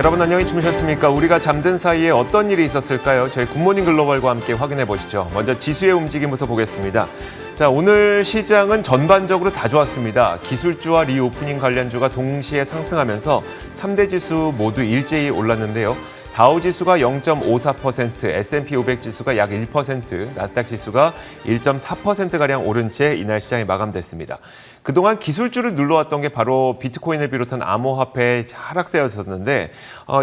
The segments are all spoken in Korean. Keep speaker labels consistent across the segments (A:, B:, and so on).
A: 여러분 안녕히 주무셨습니까? 우리가 잠든 사이에 어떤 일이 있었을까요? 저희 굿모닝 글로벌과 함께 확인해 보시죠. 먼저 지수의 움직임부터 보겠습니다. 자, 오늘 시장은 전반적으로 다 좋았습니다. 기술주와 리오프닝 관련주가 동시에 상승하면서 3대 지수 모두 일제히 올랐는데요. 다우지수가 0.54%, S&P 500 지수가 약 1%, 나스닥 지수가 1.4%가량 오른 채 이날 시장이 마감됐습니다. 그동안 기술주를 눌러왔던 게 바로 비트코인을 비롯한 암호화폐의 하락세였었는데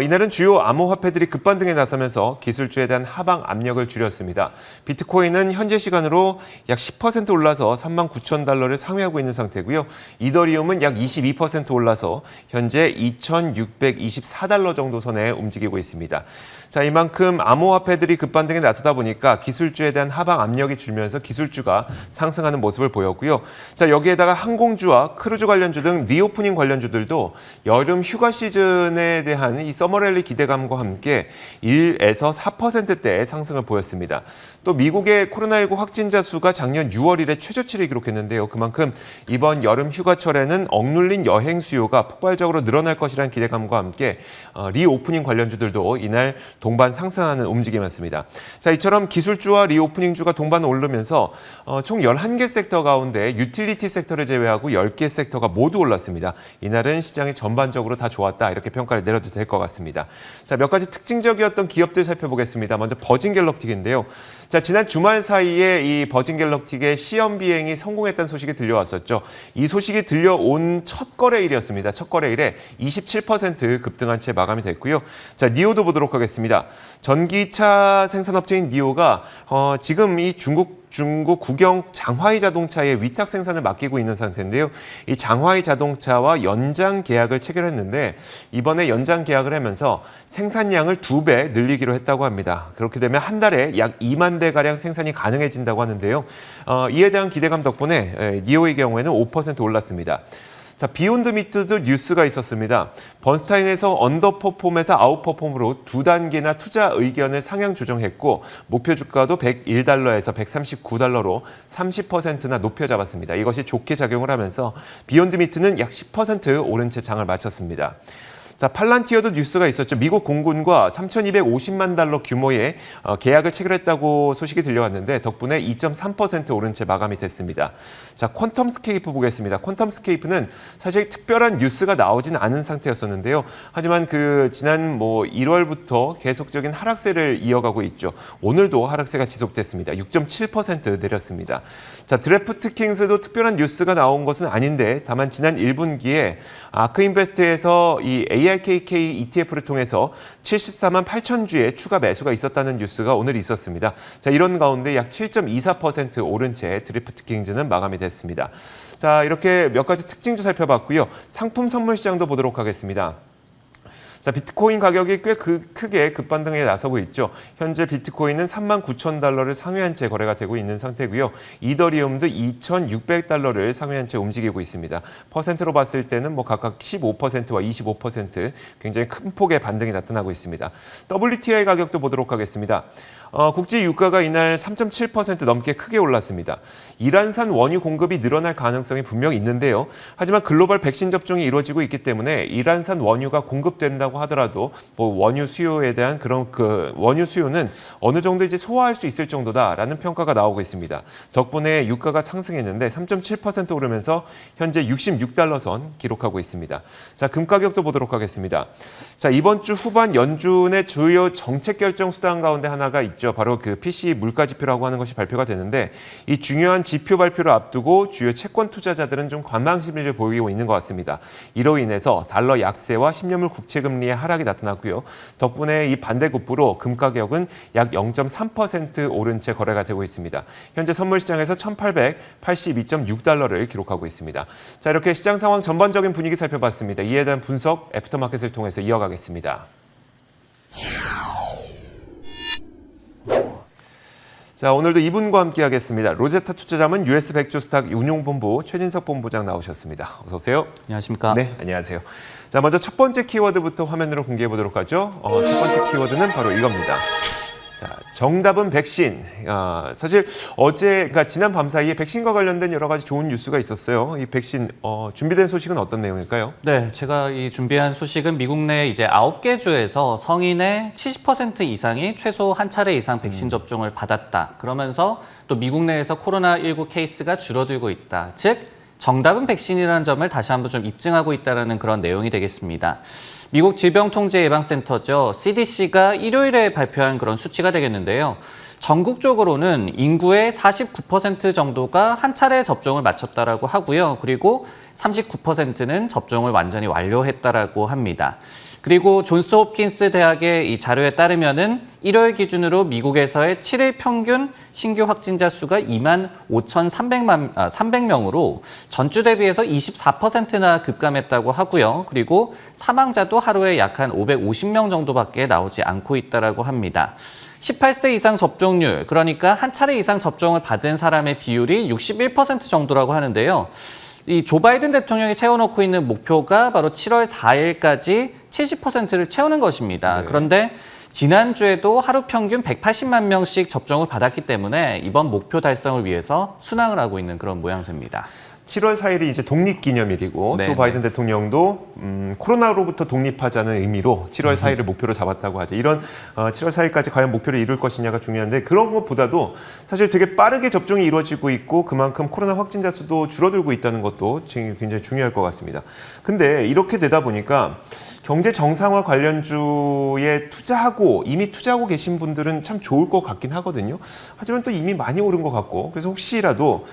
A: 이날은 주요 암호화폐들이 급반등에 나서면서 기술주에 대한 하방 압력을 줄였습니다. 비트코인은 현재 시간으로 약 10% 올라서 39,000달러를 상회하고 있는 상태고요. 이더리움은 약 22% 올라서 현재 2,624달러 정도 선에 움직이고 있습니다. 자, 이만큼 암호화폐들이 급반등에 나서다 보니까 기술주에 대한 하방 압력이 줄면서 기술주가 상승하는 모습을 보였고요. 자, 여기에다가 항공주와 크루즈 관련주 등 리오프닝 관련주들도 여름 휴가 시즌에 대한 이 서머랠리 기대감과 함께 1에서 4%대의 상승을 보였습니다. 또 미국의 코로나19 확진자 수가 작년 6월 이래 최저치를 기록했는데요. 그만큼 이번 여름 휴가철에는 억눌린 여행 수요가 폭발적으로 늘어날 것이라는 기대감과 함께 리오프닝 관련주들도 이날 동반 상승하는 움직임이었습니다. 자, 이처럼 기술주와 리오프닝주가 동반 오르면서 총 11개 섹터 가운데 유틸리티 섹터를 제외하고 10개 섹터가 모두 올랐습니다. 이날은 시장이 전반적으로 다 좋았다 이렇게 평가를 내려도 될 것 같습니다. 자, 몇 가지 특징적이었던 기업들 살펴보겠습니다. 먼저 버진 갤럭틱인데요. 자, 지난 주말 사이에 이 버진 갤럭틱의 시험 비행이 성공했다는 소식이 들려왔었죠. 이 소식이 들려온 첫 거래일이었습니다. 첫 거래일에 27% 급등한 채 마감이 됐고요. 자, 니오도 보도록 하겠습니다. 전기차 생산업체인 니오가 지금 이 중국 국영 장화이 자동차의 위탁 생산을 맡기고 있는 상태인데요. 이 장화이 자동차와 연장 계약을 체결했는데 이번에 연장 계약을 하면서 생산량을 2배 늘리기로 했다고 합니다. 그렇게 되면 한 달에 약 2만 대가량 생산이 가능해진다고 하는데요. 이에 대한 기대감 덕분에 니오의 경우에는 5% 올랐습니다. 자, 비욘드 미트도 뉴스가 있었습니다. 번스타인에서 언더퍼폼에서 아웃퍼폼으로 2단계나 투자 의견을 상향 조정했고 목표 주가도 101달러에서 139달러로 30%나 높여 잡았습니다. 이것이 좋게 작용을 하면서 비욘드 미트는 약 10% 오른 채 장을 마쳤습니다. 자, 팔란티어도 뉴스가 있었죠. 미국 공군과 3,250만 달러 규모의 계약을 체결했다고 소식이 들려왔는데 덕분에 2.3% 오른 채 마감이 됐습니다. 자, 퀀텀스케이프 보겠습니다. 퀀텀스케이프는 사실 특별한 뉴스가 나오진 않은 상태였었는데요. 하지만 지난 1월부터 계속적인 하락세를 이어가고 있죠. 오늘도 하락세가 지속됐습니다. 6.7% 내렸습니다. 자, 드래프트킹스도 특별한 뉴스가 나온 것은 아닌데 다만 지난 1분기에 아크인베스트에서 이 ARKK ETF를 통해서 74만 8천 주의 추가 매수가 있었다는 뉴스가 오늘 있었습니다. 자, 이런 가운데 약 7.24% 오른 채 드래프트킹스는 마감이 됐습니다. 자, 이렇게 몇 가지 특징도 살펴봤고요. 상품 선물 시장도 보도록 하겠습니다. 자, 비트코인 가격이 꽤 크게 급반등에 나서고 있죠. 현재 비트코인은 39,000달러를 상회한 채 거래가 되고 있는 상태고요. 이더리움도 2,600달러를 상회한 채 움직이고 있습니다. 퍼센트로 봤을 때는 각각 15%와 25% 굉장히 큰 폭의 반등이 나타나고 있습니다. WTI 가격도 보도록 하겠습니다. 국제 유가가 이날 3.7% 넘게 크게 올랐습니다. 이란산 원유 공급이 늘어날 가능성이 분명히 있는데요. 하지만 글로벌 백신 접종이 이루어지고 있기 때문에 이란산 원유가 공급된다고 하더라도 원유 수요에 대한 그런 원유 수요는 어느 정도 이제 소화할 수 있을 정도다라는 평가가 나오고 있습니다. 덕분에 유가가 상승했는데 3.7% 오르면서 현재 66달러 선 기록하고 있습니다. 자, 금 가격도 보도록 하겠습니다. 자, 이번 주 후반 연준의 주요 정책 결정 수단 가운데 하나가 있죠. 바로 PCE 물가 지표라고 하는 것이 발표가 되는데 이 중요한 지표 발표를 앞두고 주요 채권 투자자들은 좀 관망 심리를 보이고 있는 것 같습니다. 이로 인해서 달러 약세와 10년물 국채 금리의 하락이 나타났고요. 덕분에 이 반대급부로 금 가격은 약 0.3% 오른 채 거래가 되고 있습니다. 현재 선물 시장에서 1,882.6달러를 기록하고 있습니다. 자, 이렇게 시장 상황 전반적인 분위기 살펴봤습니다. 이에 대한 분석 애프터마켓을 통해서 이어가겠습니다. 자, 오늘도 이분과 함께 하겠습니다. 로제타 투자자문 US 백조스탁 운용본부 최진석 본부장 나오셨습니다. 어서 오세요.
B: 안녕하십니까.
A: 네, 안녕하세요. 자, 먼저 첫 번째 키워드부터 화면으로 공개해 보도록 하죠. 첫 번째 키워드는 바로 이겁니다. 자, 정답은 백신. 사실 어제, 그러니까 지난 밤 사이에 백신과 관련된 여러 가지 좋은 뉴스가 있었어요. 이 백신 준비된 소식은 어떤 내용일까요?
B: 네, 제가 이 준비한 소식은 미국 내 이제 9개 주에서 성인의 70% 이상이 최소 한 차례 이상 백신 접종을 받았다. 그러면서 또 미국 내에서 코로나19 케이스가 줄어들고 있다. 즉, 정답은 백신이라는 점을 다시 한번 좀 입증하고 있다는 그런 내용이 되겠습니다. 미국 질병통제예방센터죠. CDC가 일요일에 발표한 그런 수치가 되겠는데요. 전국적으로는 인구의 49% 정도가 한 차례 접종을 마쳤다라고 하고요. 그리고 39%는 접종을 완전히 완료했다라고 합니다. 그리고 존스 홉킨스 대학의 이 자료에 따르면은 1월 기준으로 미국에서의 7일 평균 신규 확진자 수가 23,300명으로 전주 대비해서 24%나 급감했다고 하고요. 그리고 사망자도 하루에 약 한 550명 정도밖에 나오지 않고 있다라고 합니다. 18세 이상 접종률, 그러니까 한 차례 이상 접종을 받은 사람의 비율이 61% 정도라고 하는데요. 이 조 바이든 대통령이 세워놓고 있는 목표가 바로 7월 4일까지 70%를 채우는 것입니다.
A: 네.
B: 그런데 지난주에도 하루 평균 180만 명씩 접종을 받았기 때문에 이번 목표 달성을 위해서 순항을 하고 있는 그런 모양새입니다.
A: 7월 4일이 이제 독립기념일이고
B: 네,
A: 조 바이든 대통령도 코로나로부터 독립하자는 의미로 7월 4일을 목표로 잡았다고 하죠. 이런 7월 4일까지 과연 목표를 이룰 것이냐가 중요한데 그런 것보다도 사실 되게 빠르게 접종이 이루어지고 있고 그만큼 코로나 확진자 수도 줄어들고 있다는 것도 굉장히 중요할 것 같습니다. 근데 이렇게 되다 보니까 경제 정상화 관련주에 이미 투자하고 계신 분들은 참 좋을 것 같긴 하거든요. 하지만 또 이미 많이 오른 것 같고 그래서 혹시라도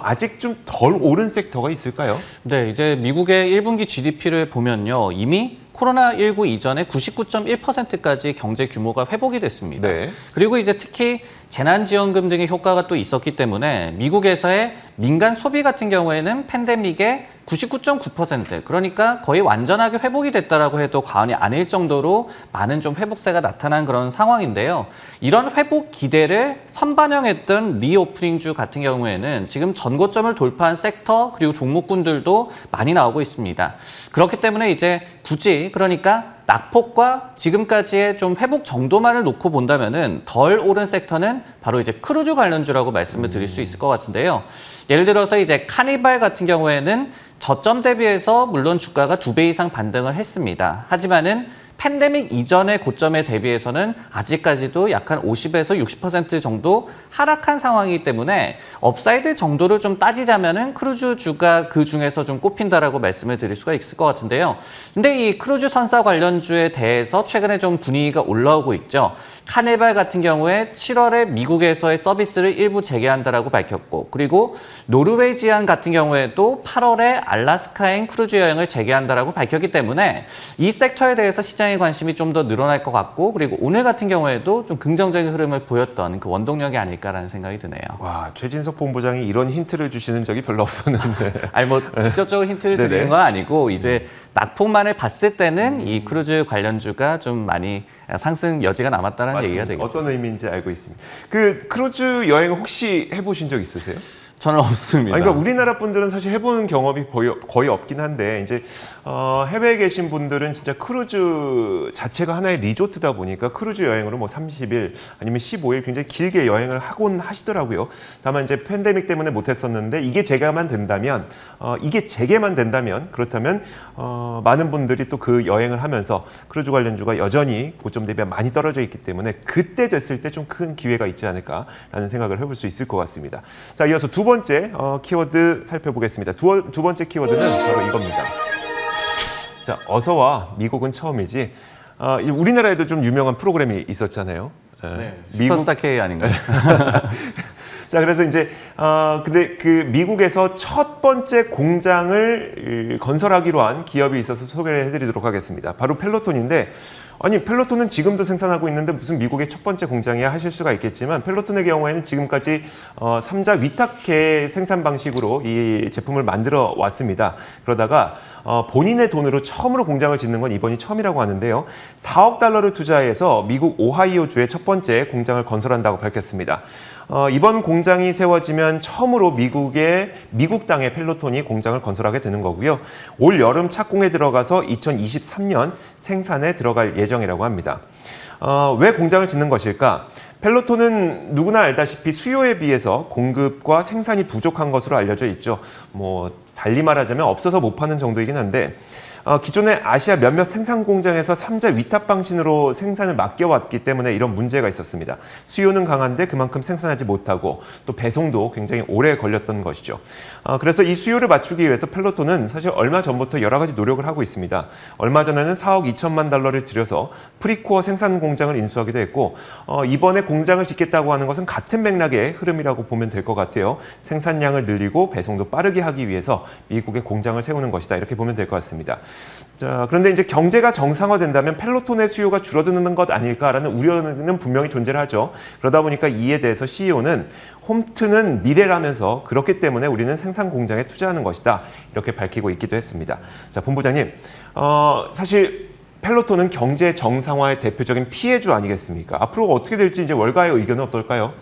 A: 아직 좀 덜 오른 섹터가 있을까요?
B: 네, 이제 미국의 1분기 GDP를 보면요. 이미 코로나19 이전에 99.1%까지 경제 규모가 회복이 됐습니다.
A: 네.
B: 그리고 이제 특히 재난지원금 등의 효과가 또 있었기 때문에 미국에서의 민간 소비 같은 경우에는 팬데믹의 99.9%, 그러니까 거의 완전하게 회복이 됐다라고 해도 과언이 아닐 정도로 많은 좀 회복세가 나타난 그런 상황인데요. 이런 회복 기대를 선반영했던 리오프닝주 같은 경우에는 지금 전고점을 돌파한 섹터 그리고 종목군들도 많이 나오고 있습니다. 그렇기 때문에 이제 굳이 그러니까 낙폭과 지금까지의 좀 회복 정도만을 놓고 본다면은 덜 오른 섹터는 바로 이제 크루즈 관련주라고 말씀을 드릴 수 있을 것 같은데요. 예를 들어서 이제 카니발 같은 경우에는 저점 대비해서 물론 주가가 2배 이상 반등을 했습니다. 하지만은 팬데믹 이전의 고점에 대비해서는 아직까지도 약 한 50에서 60% 정도 하락한 상황이기 때문에 업사이드 정도를 좀 따지자면은 크루즈주가 그 중에서 좀 꼽힌다라고 말씀을 드릴 수가 있을 것 같은데요. 근데 이 크루즈 선사 관련주에 대해서 최근에 좀 분위기가 올라오고 있죠. 카니발 같은 경우에 7월에 미국에서의 서비스를 일부 재개한다라고 밝혔고, 그리고 노르웨이지안 같은 경우에도 8월에 알라스카행 크루즈 여행을 재개한다라고 밝혔기 때문에 이 섹터에 대해서 시장의 관심이 좀 더 늘어날 것 같고, 그리고 오늘 같은 경우에도 좀 긍정적인 흐름을 보였던 그 원동력이 아닐까라는 생각이 드네요.
A: 와, 최진석 본부장이 이런 힌트를 주시는 적이 별로 없었는데.
B: 아니 뭐 직접적으로 힌트를 드리는 건 아니고 이제 낙폭만을 봤을 때는 이 크루즈 관련주가 좀 많이 상승 여지가 남았다는
A: 맞습니다.
B: 얘기가 되겠죠.
A: 어떤 의미인지 알고 있습니다. 그 크루즈 여행 혹시 해보신 적 있으세요?
B: 저는 없습니다.
A: 그러니까 우리나라 분들은 사실 해보는 경험이 거의 없긴 한데 이제 해외에 계신 분들은 진짜 크루즈 자체가 하나의 리조트다 보니까 크루즈 여행으로 뭐 30일 아니면 15일 굉장히 길게 여행을 하곤 하시더라고요. 다만 이제 팬데믹 때문에 못했었는데 이게 재개만 된다면 그렇다면 많은 분들이 또 그 여행을 하면서 크루즈 관련주가 여전히 고점 대비 많이 떨어져 있기 때문에 그때 됐을 때 좀 큰 기회가 있지 않을까라는 생각을 해볼 수 있을 것 같습니다. 자, 이어서 두 번째 키워드 살펴보겠습니다. 두 번째 키워드는 바로 이겁니다. 자, 어서와 미국은 처음이지. 우리나라에도 좀 유명한 프로그램이 있었잖아요.
B: 네, 슈퍼스타 K 아닌가요?
A: 자, 그래서 이제 근데 그 미국에서 첫 번째 공장을 건설하기로 한 기업이 있어서 소개를 해드리도록 하겠습니다. 바로 펠로톤인데, 아니 펠로톤은 지금도 생산하고 있는데 무슨 미국의 첫 번째 공장이야 하실 수가 있겠지만, 펠로톤의 경우에는 지금까지 3자 위탁계 생산 방식으로 이 제품을 만들어 왔습니다. 그러다가 본인의 돈으로 처음으로 공장을 짓는 건 이번이 처음이라고 하는데요. 4억 달러를 투자해서 미국 오하이오주의 첫 번째 공장을 건설한다고 밝혔습니다. 이번 공장이 세워지면 처음으로 미국 땅에 펠로톤이 공장을 건설하게 되는 거고요. 올 여름 착공에 들어가서 2023년 생산에 들어갈 예정이라고 합니다. 왜 공장을 짓는 것일까? 펠로톤은 누구나 알다시피 수요에 비해서 공급과 생산이 부족한 것으로 알려져 있죠. 달리 말하자면 없어서 못 파는 정도이긴 한데 기존의 아시아 몇몇 생산 공장에서 삼자 위탁 방식으로 생산을 맡겨왔기 때문에 이런 문제가 있었습니다. 수요는 강한데 그만큼 생산하지 못하고 또 배송도 굉장히 오래 걸렸던 것이죠. 그래서 이 수요를 맞추기 위해서 펠로톤은 사실 얼마 전부터 여러 가지 노력을 하고 있습니다. 얼마 전에는 4억 2천만 달러를 들여서 프리코어 생산 공장을 인수하기도 했고 이번에 공장을 짓겠다고 하는 것은 같은 맥락의 흐름이라고 보면 될 것 같아요. 생산량을 늘리고 배송도 빠르게 하기 위해서 미국에 공장을 세우는 것이다. 이렇게 보면 될 것 같습니다. 자, 그런데 이제 경제가 정상화된다면 펠로톤의 수요가 줄어드는 것 아닐까라는 우려는 분명히 존재를 하죠. 그러다 보니까 이에 대해서 CEO는 홈트는 미래라면서 그렇기 때문에 우리는 생산 공장에 투자하는 것이다. 이렇게 밝히고 있기도 했습니다. 자, 본부장님, 사실 펠로톤은 경제 정상화의 대표적인 피해주 아니겠습니까? 앞으로 어떻게 될지 이제 월가의 의견은 어떨까요?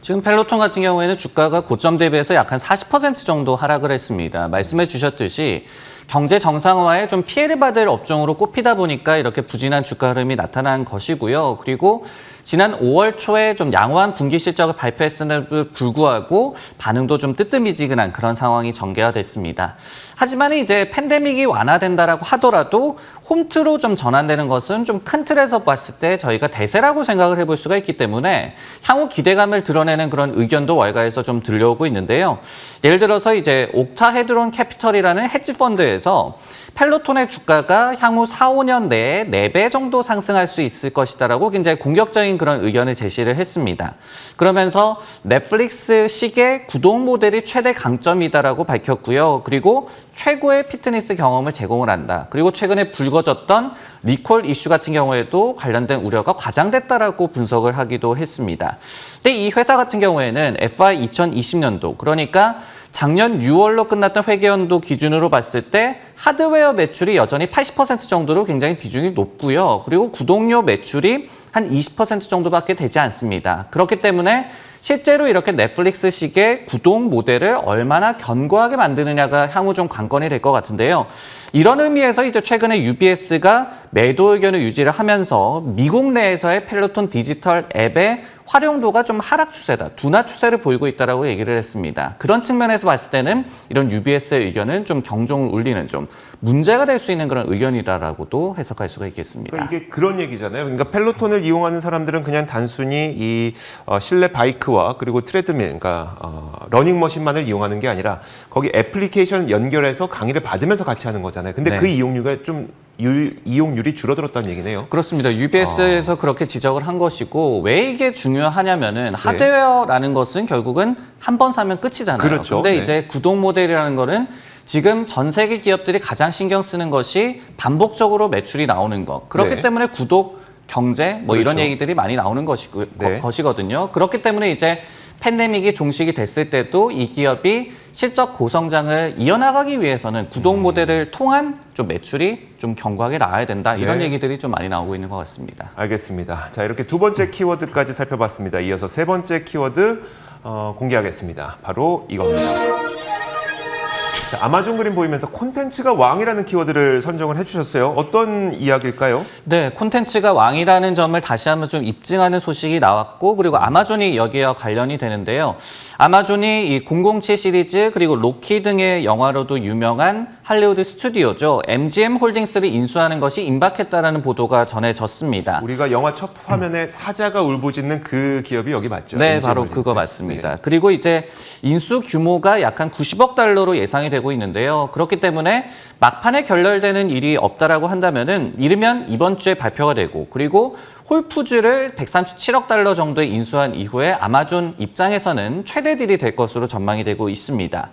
B: 지금 펠로톤 같은 경우에는 주가가 고점 대비해서 약 한 40% 정도 하락을 했습니다. 말씀해 주셨듯이 경제 정상화에 좀 피해를 받을 업종으로 꼽히다 보니까 이렇게 부진한 주가 흐름이 나타난 것이고요. 그리고 지난 5월 초에 좀 양호한 분기 실적을 발표했음에도 불구하고 반응도 좀 뜨뜻미지근한 그런 상황이 전개가 됐습니다. 하지만 이제 팬데믹이 완화된다라고 하더라도 홈트로 좀 전환되는 것은 좀 큰 틀에서 봤을 때 저희가 대세라고 생각을 해볼 수가 있기 때문에 향후 기대감을 드러내는 그런 의견도 월가에서 좀 들려오고 있는데요. 예를 들어서 이제 옥타헤드론 캐피털이라는 헤지 펀드에서 펠로톤의 주가가 향후 4, 5년 내에 4배 정도 상승할 수 있을 것이다라고 굉장히 공격적인 그런 의견을 제시를 했습니다. 그러면서 넷플릭스식의 구독 모델이 최대 강점이다라고 밝혔고요. 그리고 최고의 피트니스 경험을 제공을 한다. 그리고 최근에 불거졌던 리콜 이슈 같은 경우에도 관련된 우려가 과장됐다라고 분석을 하기도 했습니다. 근데 이 회사 같은 경우에는 FY 2020년도 그러니까 작년 6월로 끝났던 회계연도 기준으로 봤을 때 하드웨어 매출이 여전히 80% 정도로 굉장히 비중이 높고요. 그리고 구독료 매출이 한 20% 정도밖에 되지 않습니다. 그렇기 때문에 실제로 이렇게 넷플릭스식의 구독 모델을 얼마나 견고하게 만드느냐가 향후 좀 관건이 될 것 같은데요. 이런 의미에서 이제 최근에 UBS가 매도 의견을 유지를 하면서 미국 내에서의 펠로톤 디지털 앱의 활용도가 좀 하락 추세다, 둔화 추세를 보이고 있다라고 얘기를 했습니다. 그런 측면에서 봤을 때는 이런 UBS의 의견은 좀 경종을 울리는 좀 문제가 될 수 있는 그런 의견이다라고도 해석할 수가 있겠습니다.
A: 그러니까 이게 그런 얘기잖아요. 그러니까 펠로톤을 이용하는 사람들은 그냥 단순히 이 실내 바이크와 그리고 트레드밀, 그러니까 러닝머신만을 이용하는 게 아니라 거기 애플리케이션 연결해서 강의를 받으면서 같이 하는 거잖아요. 근데
B: 네.
A: 그 이용률이 좀 이용률이 줄어들었다는 얘기네요.
B: 그렇습니다. UBS에서 그렇게 지적을 한 것이고 왜 이게 중요하냐면은 하드웨어라는 것은 결국은 한 번 사면 끝이잖아요.
A: 그렇죠.
B: 근데
A: 네.
B: 이제 구독 모델이라는 거는 지금 전 세계 기업들이 가장 신경 쓰는 것이 반복적으로 매출이 나오는 것. 그렇기
A: 네.
B: 때문에 구독, 경제 뭐 이런
A: 그렇죠.
B: 얘기들이 많이 나오는
A: 네.
B: 것이거든요. 그렇기 때문에 이제 팬데믹이 종식이 됐을 때도 이 기업이 실적 고성장을 이어나가기 위해서는 구독 모델을 통한 좀 매출이 좀 견고하게 나와야 된다. 이런
A: 네.
B: 얘기들이 좀 많이 나오고 있는 것 같습니다.
A: 알겠습니다. 자, 이렇게 두 번째 키워드까지 살펴봤습니다. 이어서 세 번째 키워드 공개하겠습니다. 바로 이겁니다. 자, 아마존 그림 보이면서 콘텐츠가 왕이라는 키워드를 선정을 해주셨어요. 어떤 이야기일까요?
B: 네, 콘텐츠가 왕이라는 점을 다시 한번 좀 입증하는 소식이 나왔고, 그리고 아마존이 여기와 관련이 되는데요. 아마존이 이 007 시리즈 그리고 로키 등의 영화로도 유명한 할리우드 스튜디오죠. MGM 홀딩스를 인수하는 것이 임박했다라는 보도가 전해졌습니다.
A: 우리가 영화 첫 화면에 사자가 울부짖는 그 기업이 여기 맞죠?
B: 네,
A: MGM
B: 바로
A: 홀딩스.
B: 그거 맞습니다.
A: 네.
B: 그리고 이제 인수 규모가 약 한 90억 달러로 예상이 되고 있는데요. 그렇기 때문에 막판에 결렬되는 일이 없다라고 한다면은 이르면 이번 주에 발표가 되고, 그리고 홀푸즈를 137억 달러 정도에 인수한 이후에 아마존 입장에서는 최대 딜이 될 것으로 전망이 되고 있습니다.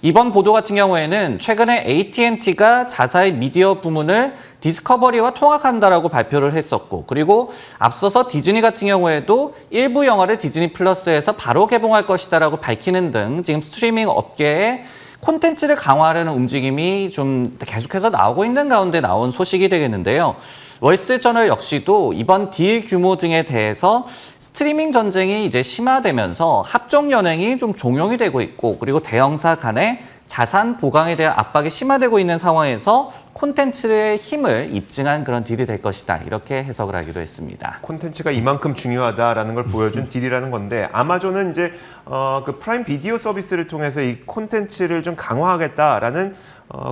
B: 이번 보도 같은 경우에는 최근에 AT&T가 자사의 미디어 부문을 디스커버리와 통합한다라고 발표를 했었고, 그리고 앞서서 디즈니 같은 경우에도 일부 영화를 디즈니 플러스에서 바로 개봉할 것이다라고 밝히는 등 지금 스트리밍 업계에 콘텐츠를 강화하려는 움직임이 좀 계속해서 나오고 있는 가운데 나온 소식이 되겠는데요. 월스트리트저널 역시도 이번 딜 규모 등에 대해서 스트리밍 전쟁이 이제 심화되면서 합종 연행이 좀 종용이 되고 있고, 그리고 대형사 간의 자산 보강에 대한 압박이 심화되고 있는 상황에서 콘텐츠의 힘을 입증한 그런 딜이 될 것이다, 이렇게 해석을 하기도 했습니다.
A: 콘텐츠가 이만큼 중요하다라는 걸 보여준 딜이라는 건데, 아마존은 이제 그 프라임 비디오 서비스를 통해서 이 콘텐츠를 좀 강화하겠다라는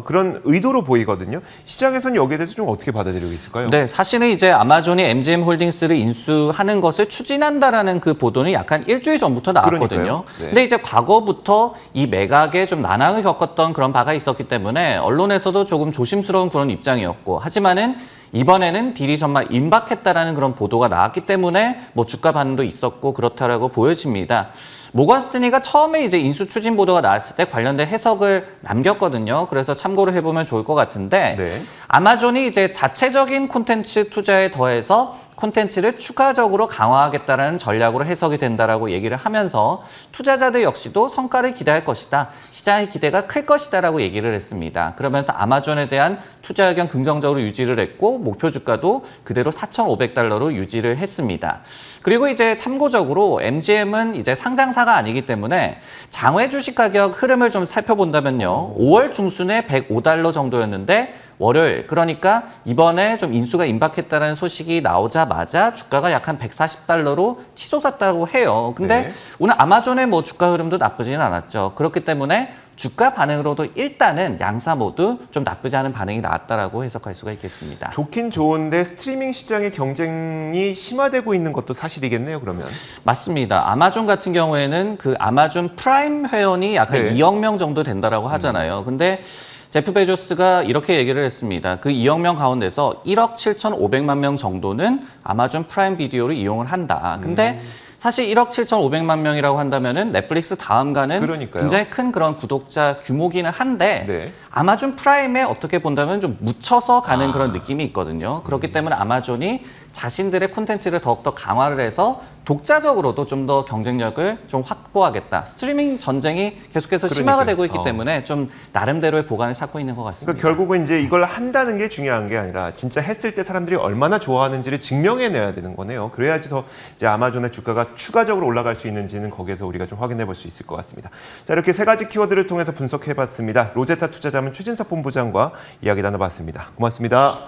A: 그런 의도로 보이거든요. 시장에서는 여기에 대해서 좀 어떻게 받아들이고 있을까요?
B: 네, 사실은 이제 아마존이 MGM 홀딩스를 인수하는 것을 추진한다라는 그 보도는 약 한 일주일 전부터 나왔거든요.
A: 그러니까요. 네.
B: 근데 이제 과거부터 이 매각에 좀 난항을 겪었던 그런 바가 있었기 때문에 언론에서도 조금 조심스러운 그런 입장이었고, 하지만은 이번에는 딜이 정말 임박했다라는 그런 보도가 나왔기 때문에 뭐 주가 반응도 있었고 그렇다라고 보여집니다. 모건 스탠리가 처음에 이제 인수 추진 보도가 나왔을 때 관련된 해석을 남겼거든요. 그래서 참고를 해보면 좋을 것 같은데,
A: 네.
B: 아마존이 이제 자체적인 콘텐츠 투자에 더해서 콘텐츠를 추가적으로 강화하겠다라는 전략으로 해석이 된다라고 얘기를 하면서 투자자들 역시도 성과를 기대할 것이다, 시장의 기대가 클 것이다라고 얘기를 했습니다. 그러면서 아마존에 대한 투자 의견 긍정적으로 유지를 했고, 목표 주가도 그대로 4,500달러로 유지를 했습니다. 그리고 이제 참고적으로 MGM은 이제 상장사가 아니기 때문에 장외 주식 가격 흐름을 좀 살펴본다면요, 5월 중순에 105달러 정도였는데 월요일, 그러니까 이번에 좀 인수가 임박했다는 소식이 나오자마자 주가가 약 한 140달러로 치솟았다고 해요. 근데
A: 네.
B: 오늘 아마존의 뭐 주가 흐름도 나쁘지는 않았죠. 그렇기 때문에 주가 반응으로도 일단은 양사 모두 좀 나쁘지 않은 반응이 나왔다라고 해석할 수가 있겠습니다.
A: 좋긴 좋은데 스트리밍 시장의 경쟁이 심화되고 있는 것도 사실이겠네요, 그러면.
B: 맞습니다. 아마존 같은 경우에는 그 아마존 프라임 회원이 약 한
A: 네.
B: 2억 명 정도 된다라고 하잖아요. 근데 제프 베조스가 이렇게 얘기를 했습니다. 그 2억 명 가운데서 1억 7,500만 명 정도는 아마존 프라임 비디오를 이용을 한다. 근데 사실 1억 7,500만 명이라고 한다면은 넷플릭스 다음가는
A: 그러니까요.
B: 굉장히 큰 그런 구독자 규모기는 한데,
A: 네.
B: 아마존 프라임에 어떻게 본다면 좀 묻혀서 가는 그런 느낌이 있거든요. 그렇기 때문에 아마존이 자신들의 콘텐츠를 더욱더 강화를 해서 독자적으로도 좀 더 경쟁력을 좀 확보하겠다. 스트리밍 전쟁이 계속해서 심화가
A: 그러니까요.
B: 되고 있기 때문에 좀 나름대로의 보관을 찾고 있는 것 같습니다.
A: 그러니까 결국은 이제 이걸 한다는 게 중요한 게 아니라 진짜 했을 때 사람들이 얼마나 좋아하는지를 증명해내야 되는 거네요. 그래야지 더 이제 아마존의 주가가 추가적으로 올라갈 수 있는지는 거기에서 우리가 좀 확인해 볼 수 있을 것 같습니다. 자, 이렇게 세 가지 키워드를 통해서 분석해봤습니다. 로제타 투자자문 최진석 본부장과 이야기 나눠봤습니다. 고맙습니다.